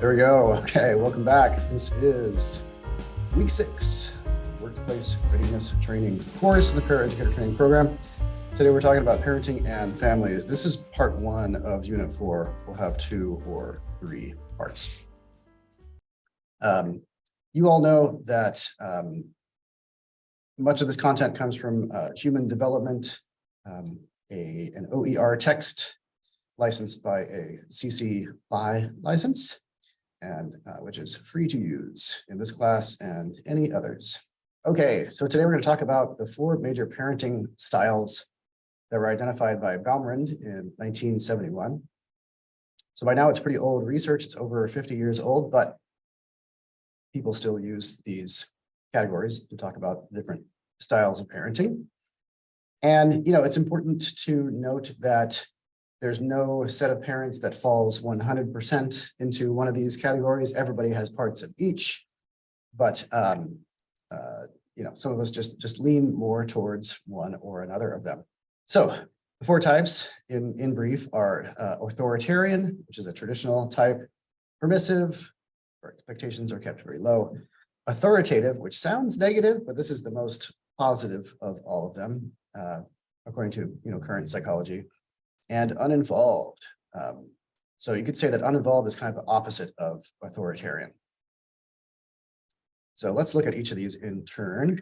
There we go. Okay, welcome back. This is week 6, workplace readiness training course in the Paraeducator Training Program. Today we're talking about parenting and families. This is part 1 of unit 4. We'll have 2 or 3 parts. You all know that much of this content comes from human development, an OER text licensed by a CC BY license, and which is free to use in this class and any others. Okay, so today we're going to talk about the 4 major parenting styles that were identified by Baumrind in 1971. So by now it's pretty old research. It's over 50 years old, but people still use these categories to talk about different styles of parenting. And, you know, it's important to note that there's no set of parents that falls 100% into one of these categories. Everybody has parts of each, but you know, some of us just lean more towards one or another of them. So the 4 types in brief are authoritarian, which is a traditional type, permissive, where expectations are kept very low, authoritative, which sounds negative, but this is the most positive of all of them, according to current psychology. And uninvolved. So you could say that uninvolved is kind of the opposite of authoritarian. So let's look at each of these in turn.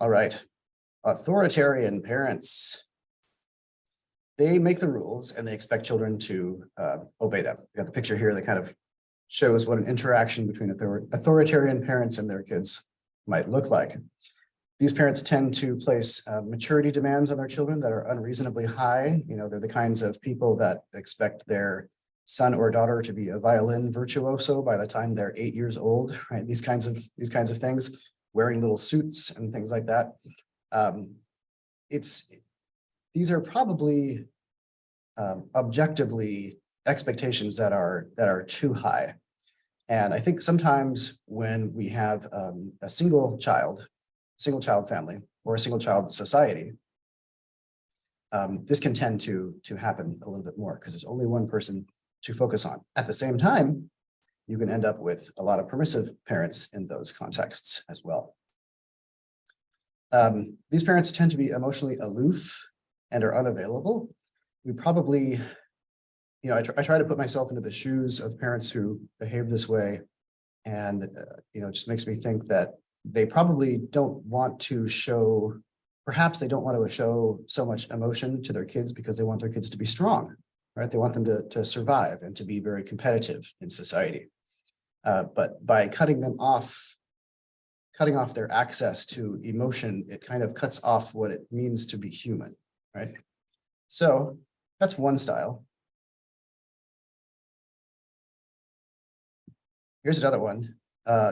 All right, authoritarian parents. They make the rules and they expect children to obey them. You got the picture here that kind of shows what an interaction between authoritarian parents and their kids might look like. These parents tend to place maturity demands on their children that are unreasonably high. You know, they're the kinds of people that expect their son or daughter to be a violin virtuoso by the time they're 8 years old, right? These kinds of things, wearing little suits and things like that. These are probably objectively expectations that are too high. And I think sometimes when we have a single child family or a single child society, this can tend to happen a little bit more because there's only one person to focus on. At the same time, you can end up with a lot of permissive parents in those contexts as well. These parents tend to be emotionally aloof and are unavailable. We probably, I try to put myself into the shoes of parents who behave this way, and it just makes me think that they probably don't want to show, perhaps they don't want to show so much emotion to their kids because they want their kids to be strong, right? They want them to survive and to be very competitive in society. But by cutting off their access to emotion, it kind of cuts off what it means to be human, right? So that's one style. Here's another one,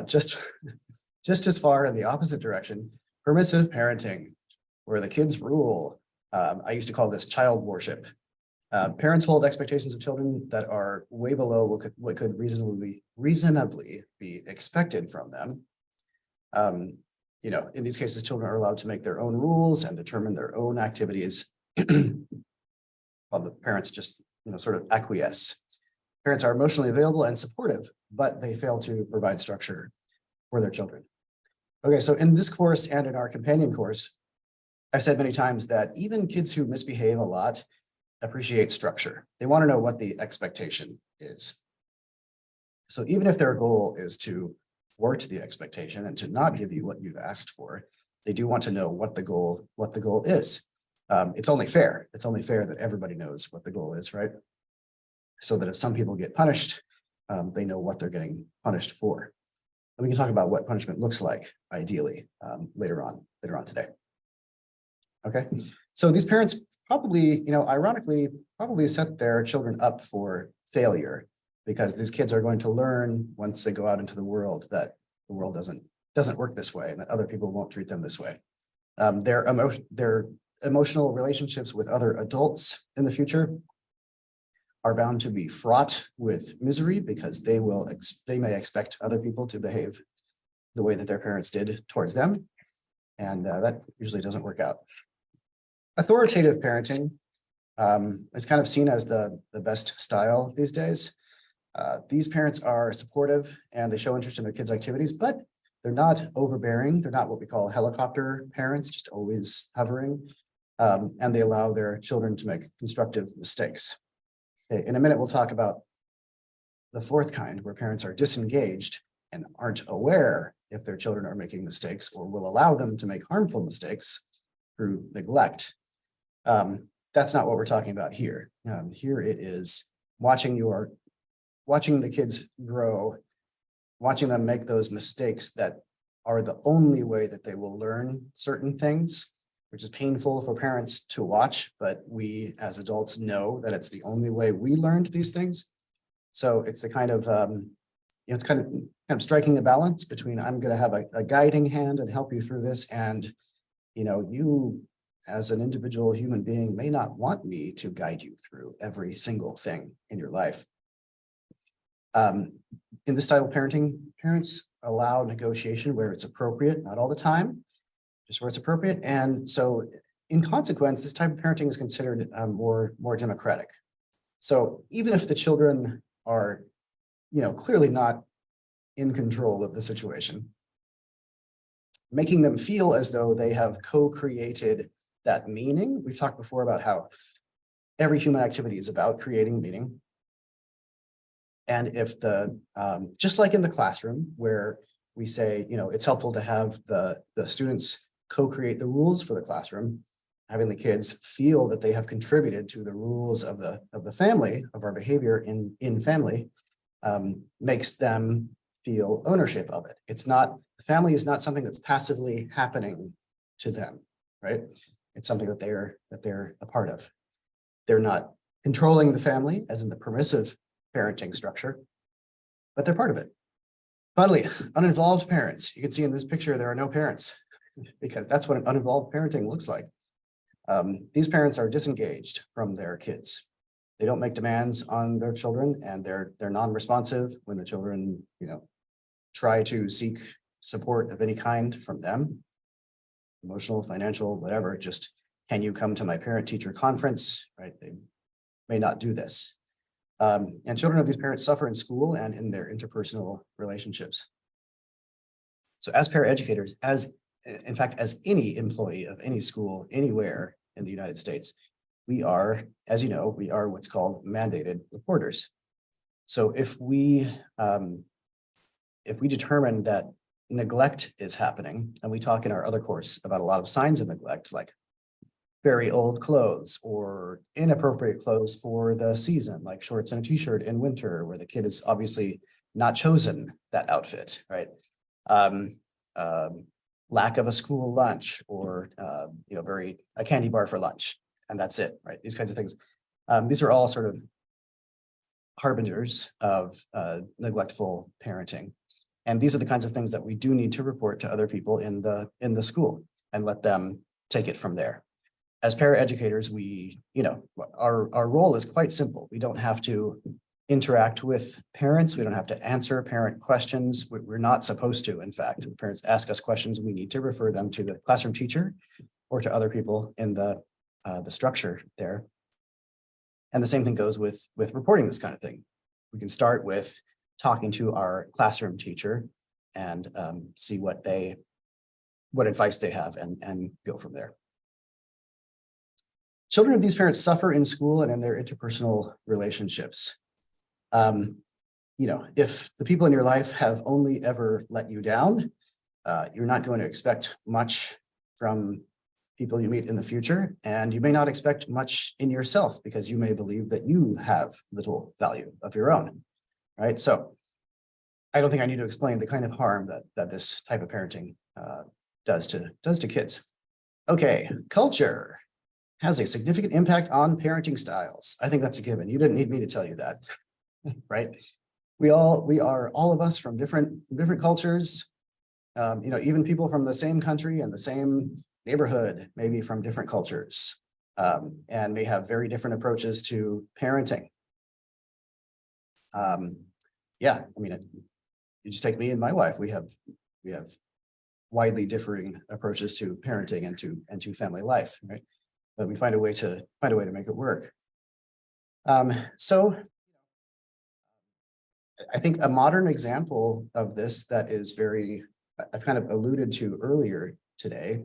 just as far in the opposite direction, permissive parenting, where the kids rule. I used to call this child worship. Parents hold expectations of children that are way below what could reasonably be expected from them. In these cases, children are allowed to make their own rules and determine their own activities, while the parents just sort of acquiesce. Parents are emotionally available and supportive, but they fail to provide structure for their children. Okay, so in this course and in our companion course, I've said many times that even kids who misbehave a lot appreciate structure. They want to know what the expectation is. So even if their goal is to thwart the expectation and to not give you what you've asked for, they do want to know what the goal is. It's only fair. It's only fair that everybody knows what the goal is, right? So that if some people get punished, they know what they're getting punished for. And we can talk about what punishment looks like, ideally, later on today. Okay, so these parents probably, ironically, probably set their children up for failure because these kids are going to learn once they go out into the world that the world doesn't work this way and that other people won't treat them this way. Their emotional relationships with other adults in the future are bound to be fraught with misery because they may expect other people to behave the way that their parents did towards them. And that usually doesn't work out. Authoritative parenting is kind of seen as the best style these days. These parents are supportive and they show interest in their kids' activities, but they're not overbearing. They're not what we call helicopter parents, just always hovering. And they allow their children to make constructive mistakes. Okay, in a minute, we'll talk about the fourth kind, where parents are disengaged and aren't aware if their children are making mistakes or will allow them to make harmful mistakes through neglect. That's not what we're talking about here. Here it is watching the kids grow, watching them make those mistakes that are the only way that they will learn certain things, which is painful for parents to watch, but we as adults know that it's the only way we learned these things. So it's the kind of, it's kind of striking the balance between I'm going to have a guiding hand and help you through this, and you as an individual human being may not want me to guide you through every single thing in your life. In this style of parenting, parents allow negotiation where it's appropriate, not all the time, just where it's appropriate. And so in consequence, this type of parenting is considered more democratic. So even if the children are, clearly not in control of the situation, making them feel as though they have co-created that meaning. We've talked before about how every human activity is about creating meaning. And if just like in the classroom where we say, it's helpful to have the students co-create the rules for the classroom, having the kids feel that they have contributed to the rules of the family, of our behavior in family, makes them feel ownership of it. The family is not something that's passively happening to them, right? It's something that they're a part of. They're not controlling the family as in the permissive parenting structure, but they're part of it. Finally, uninvolved parents. You can see in this picture, there are no parents because that's what an uninvolved parenting looks like. These parents are disengaged from their kids. They don't make demands on their children, and they're non-responsive when the children, try to seek support of any kind from them, emotional, financial, whatever. Just, can you come to my parent-teacher conference? Right? They may not do this. And children of these parents suffer in school and in their interpersonal relationships. So as paraeducators, in fact, as any employee of any school anywhere in the United States, we are, as you know, we are what's called mandated reporters. So if we determine that neglect is happening, and we talk in our other course about a lot of signs of neglect, like very old clothes or inappropriate clothes for the season, like shorts and a t-shirt in winter, where the kid is obviously not chosen that outfit, right? Lack of a school lunch, or a candy bar for lunch, and that's it, right? These kinds of things. These are all sort of harbingers of neglectful parenting, and these are the kinds of things that we do need to report to other people in the school and let them take it from there. As paraeducators, our role is quite simple. We don't have to interact with parents. We don't have to answer parent questions. We're not supposed to. In fact, if parents ask us questions, we need to refer them to the classroom teacher or to other people in the structure there. And the same thing goes with reporting this kind of thing. We can start with talking to our classroom teacher and see what advice they have and go from there. Children of these parents suffer in school and in their interpersonal relationships. If the people in your life have only ever let you down, you're not going to expect much from people you meet in the future, and you may not expect much in yourself because you may believe that you have little value of your own, right? So I don't think I need to explain the kind of harm that this type of parenting does to kids. Okay, culture has a significant impact on parenting styles. I think that's a given. You didn't need me to tell you that, right? We are all of us from different cultures, even people from the same country and the same neighborhood, maybe from different cultures, and may have very different approaches to parenting. You just take me and my wife. We have widely differing approaches to parenting and to family life, right? But we find a way to make it work. So I think a modern example of this that is I've kind of alluded to earlier today,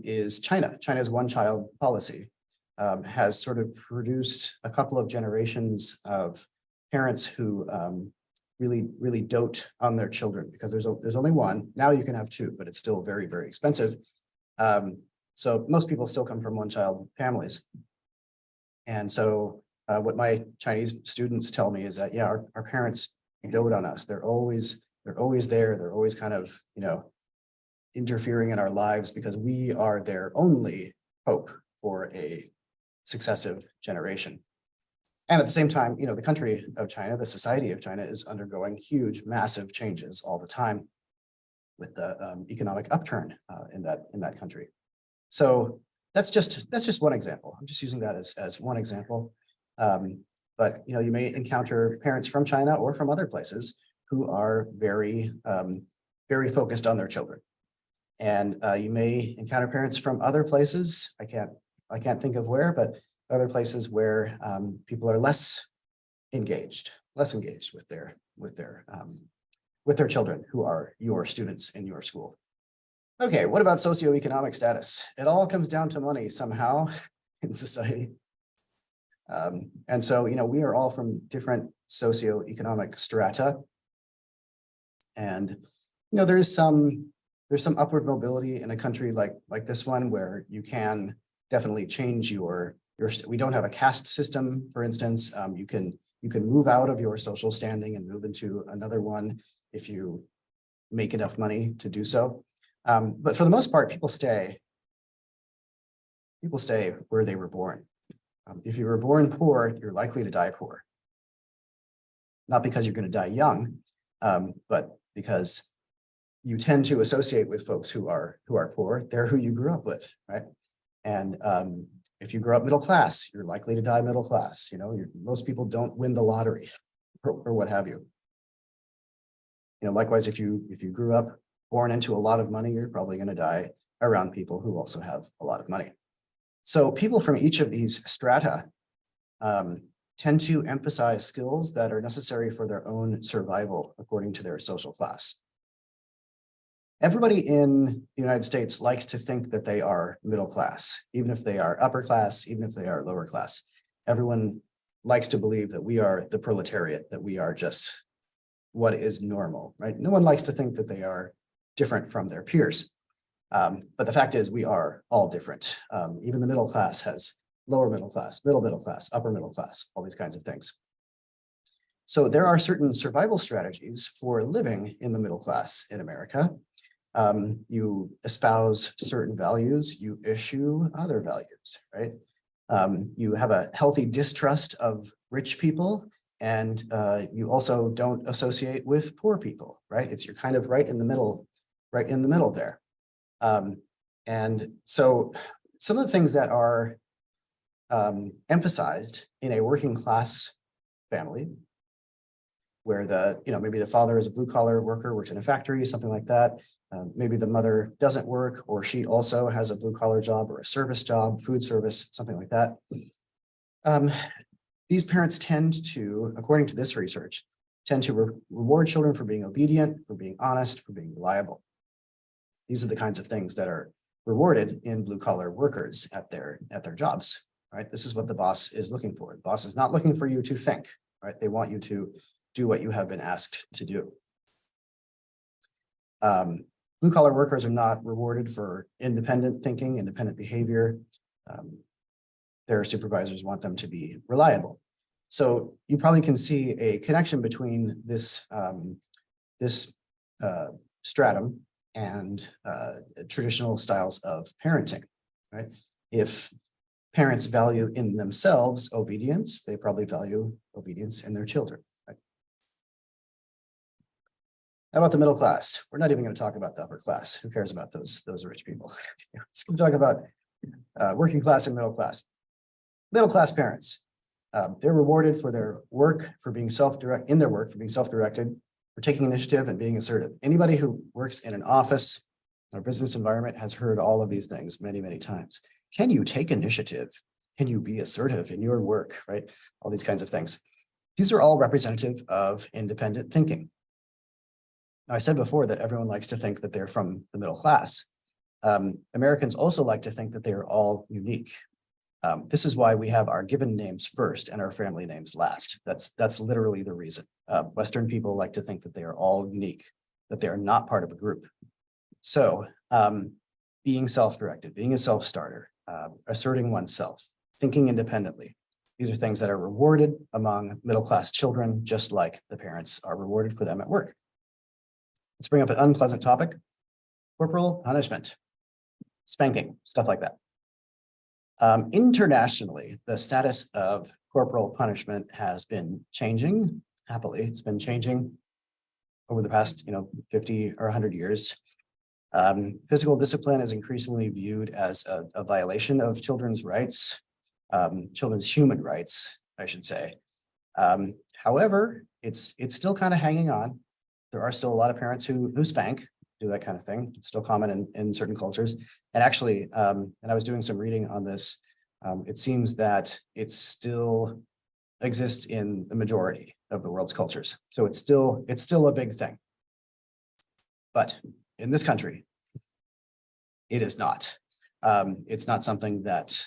is China. China's one-child policy has sort of produced a couple of generations of parents who really dote on their children, because there's only one. Now you can have two, but it's still very, very expensive. So most people still come from one-child families. And so what my Chinese students tell me is that, yeah, our parents dote on us. They're always there. They're always kind of, interfering in our lives because we are their only hope for a successive generation. And at the same time, the country of China, the society of China is undergoing huge, massive changes all the time with the economic upturn in that country. So that's just one example. I'm just using that as one example. But you may encounter parents from China or from other places who are very focused on their children. And you may encounter parents from other places. I can't think of where, but other places where people are less engaged with their children who are your students in your school. Okay, what about socioeconomic status? It all comes down to money somehow in society. And so, we are all from different socioeconomic strata. And, there's some upward mobility in a country like this one, where you can definitely change we don't have a caste system, for instance. You can move out of your social standing and move into another one if you make enough money to do so. But for the most part, people stay where they were born. If you were born poor, you're likely to die poor. Not because you're going to die young, but because you tend to associate with folks who are poor. They're who you grew up with, right? And if you grow up middle class, you're likely to die middle class. Most people don't win the lottery or what have you. Likewise, if you grew up born into a lot of money, you're probably going to die around people who also have a lot of money. So people from each of these strata tend to emphasize skills that are necessary for their own survival according to their social class. Everybody in the United States likes to think that they are middle class, even if they are upper class, even if they are lower class. Everyone likes to believe that we are the proletariat, that we are just what is normal, right? No one likes to think that they are different from their peers. But the fact is, we are all different. Even the middle class has lower middle class, middle class, upper middle class, all these kinds of things. So there are certain survival strategies for living in the middle class in America. You espouse certain values, you eschew other values, right? You have a healthy distrust of rich people, and you also don't associate with poor people, right? You're kind of right in the middle there. And so some of the things that are emphasized in a working class family, where maybe the father is a blue collar worker, works in a factory, something like that. Maybe the mother doesn't work, or she also has a blue collar job or a service job, food service, something like that. These parents tend to, according to this research, reward children for being obedient, for being honest, for being reliable. These are the kinds of things that are rewarded in blue collar workers at their jobs, right? This is what the boss is looking for. The boss is not looking for you to think, right? They want you to do what you have been asked to do. Blue collar workers are not rewarded for independent thinking, independent behavior. Their supervisors want them to be reliable. So you probably can see a connection between this stratum and traditional styles of parenting, right? If parents value in themselves obedience, they probably value obedience in their children. Right? How about the middle class? We're not even going to talk about the upper class. Who cares about those rich people? We're just going to talk about working class and middle class. Middle class parents, they're rewarded for their work, for being self-directed, for taking initiative and being assertive. Anybody who works in an office or business environment has heard all of these things many, many times. Can you take initiative? Can you be assertive in your work, right? All these kinds of things. These are all representative of independent thinking. Now, I said before that everyone likes to think that they're from the middle class. Americans also like to think that they are all unique. This is why we have our given names first and our family names last. That's literally the reason. Western people like to think that they are all unique, that they are not part of a group. So being self-directed, being a self-starter, asserting oneself, thinking independently. These are things that are rewarded among middle-class children, just like the parents are rewarded for them at work. Let's bring up an unpleasant topic: corporal punishment, spanking, stuff like that. Internationally, the status of corporal punishment has been changing. Happily, it's been changing over the past, 50 or 100 years. Physical discipline is increasingly viewed as a violation of children's rights, children's human rights, I should say. However, it's still kind of hanging on. There are still a lot of parents who spank, do that kind of thing. It's still common in certain cultures. And actually, and I was doing some reading on this, it seems that it still exists in the majority of the world's cultures. So it's still a big thing. But in this country, it is not. It's not something that,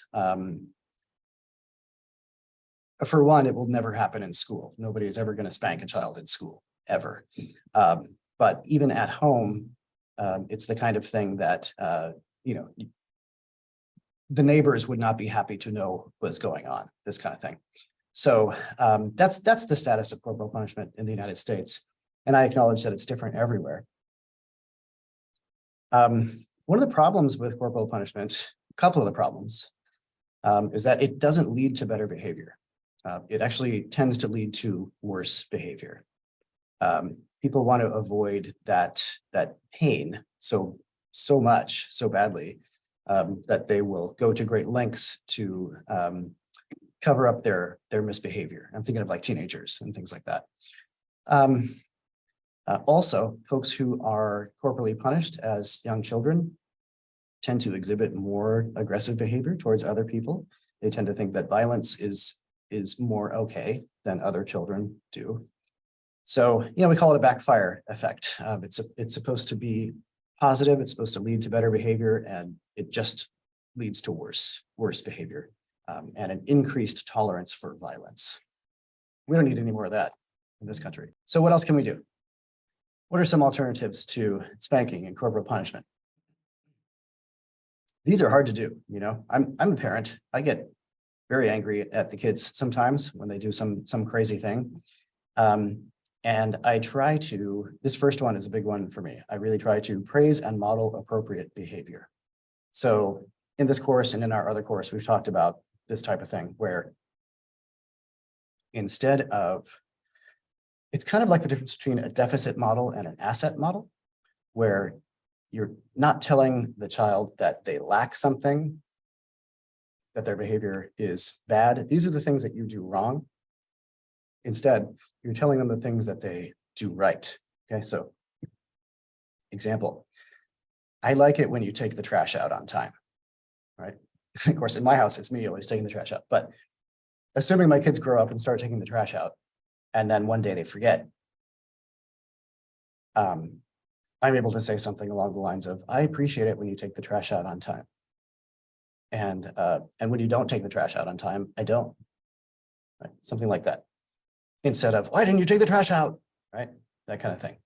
for one, it will never happen in school. Nobody is ever going to spank a child in school, ever. But even at home, it's the kind of thing that, the neighbors would not be happy to know what's going on, this kind of thing. So that's the status of corporal punishment in the United States. And I acknowledge that it's different everywhere. One of the problems with corporal punishment, a couple of the problems, is that it doesn't lead to better behavior. It actually tends to lead to worse behavior. People want to avoid that pain so much, so badly, that they will go to great lengths to cover up their misbehavior. I'm thinking of like teenagers and things like that. Also, folks who are corporally punished as young children tend to exhibit more aggressive behavior towards other people. They tend to think that violence is more okay than other children do. So, we call it a backfire effect. It's supposed to be positive. It's supposed to lead to better behavior, and it just leads to worse behavior and an increased tolerance for violence. We don't need any more of that in this country. So what else can we do? What are some alternatives to spanking and corporal punishment? These are hard to do. I'm a parent. I get very angry at the kids sometimes when they do some crazy thing. And I try to, this first one is a big one for me. I really try to praise and model appropriate behavior. So in this course and in our other course, we've talked about this type of thing where instead of, it's kind of like the difference between a deficit model and an asset model, where you're not telling the child that they lack something, that their behavior is bad. These are the things that you do wrong. Instead, you're telling them the things that they do right. Okay, so example, I like it when you take the trash out on time, right? Of course, in my house, it's me always taking the trash out, but assuming my kids grow up and start taking the trash out, and then one day they forget, I'm able to say something along the lines of, I appreciate it when you take the trash out on time. And when you don't take the trash out on time, I don't, right? Something like that. Instead of, why didn't you take the trash out, right? That kind of thing.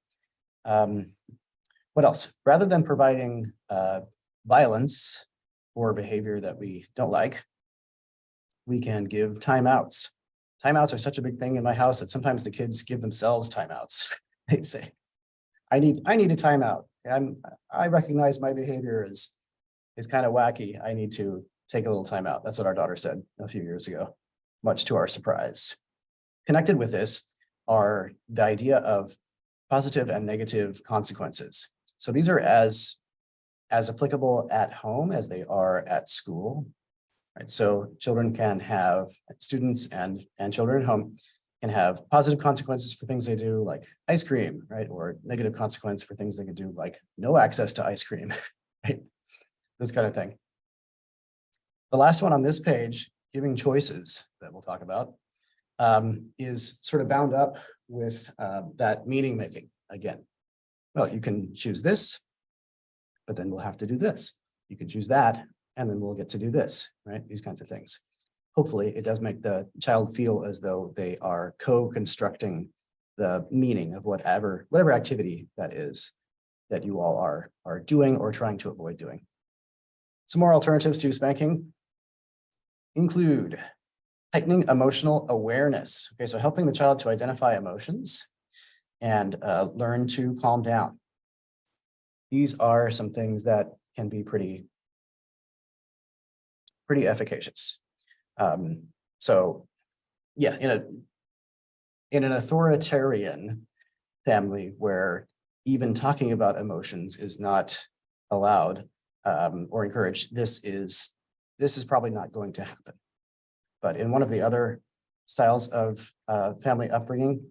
What else? Rather than providing violence or behavior that we don't like, we can give timeouts. Timeouts are such a big thing in my house that sometimes the kids give themselves timeouts. They say, I need a timeout. I recognize my behavior is kind of wacky. I need to take a little timeout. That's what our daughter said a few years ago, much to our surprise. Connected with this are the idea of positive and negative consequences. So these are as applicable at home as they are at school, right? So children can have, students and children at home can have positive consequences for things they do, like ice cream, right? Or negative consequence for things they could do, like no access to ice cream, right? This kind of thing. The last one on this page, giving choices that we'll talk about. is sort of bound up with that meaning making again. Well, you can choose this, but then we'll have to do this. You can choose that, and then we'll get to do this, right? These kinds of things. Hopefully, it does make the child feel as though they are co-constructing the meaning of whatever activity that is that you all are doing or trying to avoid doing. Some more alternatives to spanking include heightening emotional awareness. Okay, so helping the child to identify emotions and learn to calm down. These are some things that can be pretty efficacious. So yeah, in an authoritarian family where even talking about emotions is not allowed or encouraged, this is probably not going to happen. But in one of the other styles of family upbringing,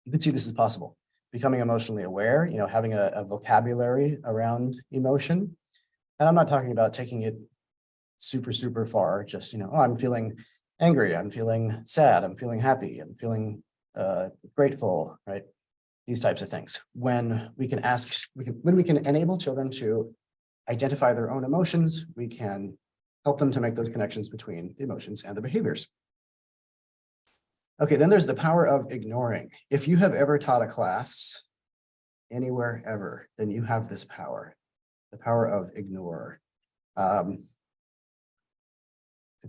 you can see this is possible. Becoming emotionally aware, having a vocabulary around emotion. And I'm not talking about taking it super, super far, just, oh, I'm feeling angry, I'm feeling sad, I'm feeling happy, I'm feeling grateful, right? These types of things. When we can enable children to identify their own emotions, we can help them to make those connections between the emotions and the behaviors. Okay, then there's the power of ignoring. If you have ever taught a class anywhere ever, then you have this power, the power of ignore. It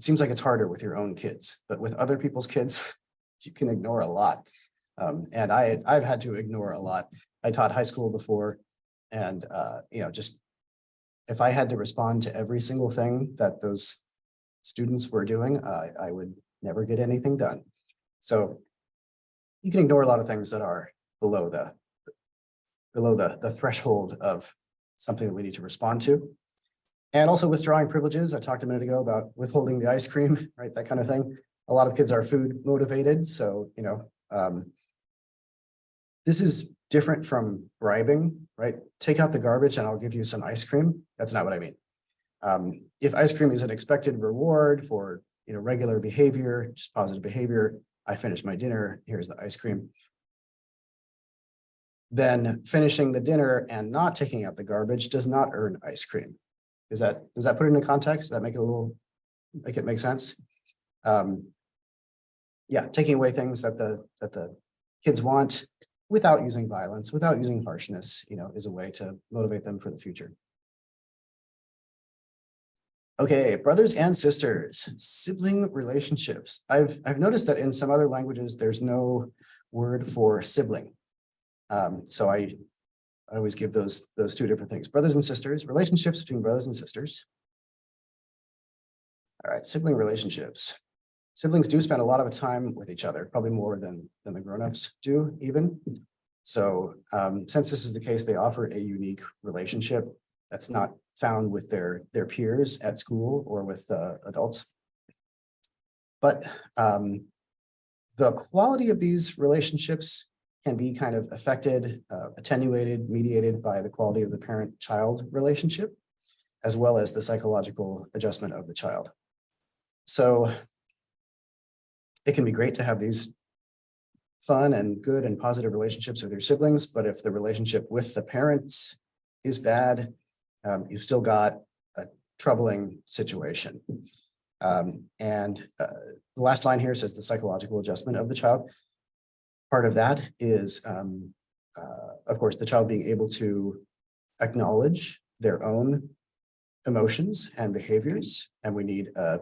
seems like it's harder with your own kids, but with other people's kids, you can ignore a lot. And I've had to ignore a lot. I taught high school before, and just if I had to respond to every single thing that those students were doing, I would never get anything done. So you can ignore a lot of things that are below the threshold of something that we need to respond to. And also withdrawing privileges. I talked a minute ago about withholding the ice cream, right? That kind of thing. A lot of kids are food motivated. So, this is different from bribing, right? Take out the garbage and I'll give you some ice cream. That's not what I mean. If ice cream is an expected reward for, regular behavior, just positive behavior, I finished my dinner, here's the ice cream. Then finishing the dinner and not taking out the garbage does not earn ice cream. Does that put it into context? Does that make it make sense? Yeah, taking away things that the kids want without using violence, without using harshness, is a way to motivate them for the future. Okay, brothers and sisters, sibling relationships. I've noticed that in some other languages, there's no word for sibling. So I always give those two different things. Brothers and sisters, relationships between brothers and sisters. All right, sibling relationships. Siblings do spend a lot of time with each other, probably more than the grown-ups do even. So since this is the case, they offer a unique relationship that's not found with their peers at school or with adults. But the quality of these relationships can be kind of affected, attenuated, mediated by the quality of the parent-child relationship, as well as the psychological adjustment of the child. So it can be great to have these fun and good and positive relationships with your siblings, but if the relationship with the parents is bad, you've still got a troubling situation. And the last line here says the psychological adjustment of the child. Part of that is, of course, the child being able to acknowledge their own emotions and behaviors, and we need a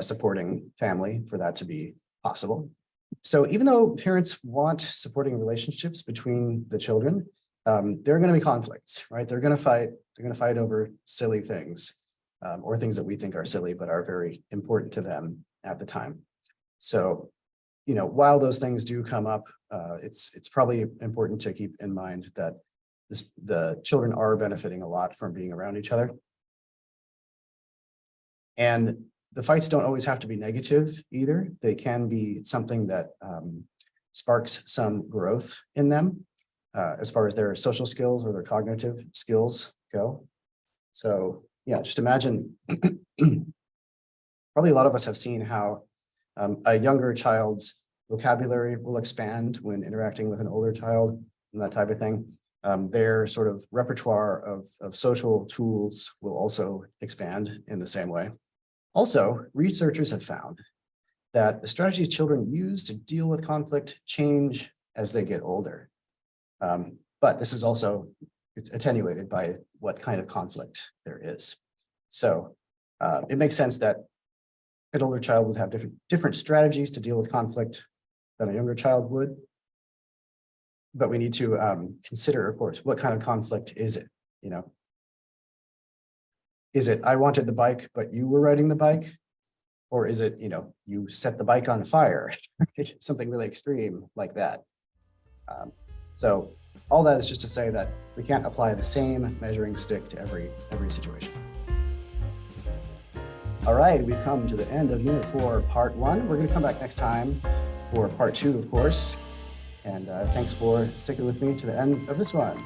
supporting family for that to be possible. So even though parents want supporting relationships between the children, there are going to be conflicts, right? They're going to fight. They're going to fight over silly things or things that we think are silly, but are very important to them at the time. So, while those things do come up, it's probably important to keep in mind that the children are benefiting a lot from being around each other. And the fights don't always have to be negative either. They can be something that sparks some growth in them as far as their social skills or their cognitive skills go. So yeah, just imagine, probably a lot of us have seen how a younger child's vocabulary will expand when interacting with an older child and that type of thing. Their sort of repertoire of social tools will also expand in the same way. Also, researchers have found that the strategies children use to deal with conflict change as they get older. But this is also, it's attenuated by what kind of conflict there is. So it makes sense that an older child would have different strategies to deal with conflict than a younger child would. But we need to consider, of course, what kind of conflict is it? You know, is it I wanted the bike, but you were riding the bike? Or is it, you know, you set the bike on fire? Something really extreme like that. So all that is just to say that we can't apply the same measuring stick to every situation. All right, we've come to the end of Unit 4, Part 1. We're going to come back next time for Part 2, of course. And thanks for sticking with me to the end of this one.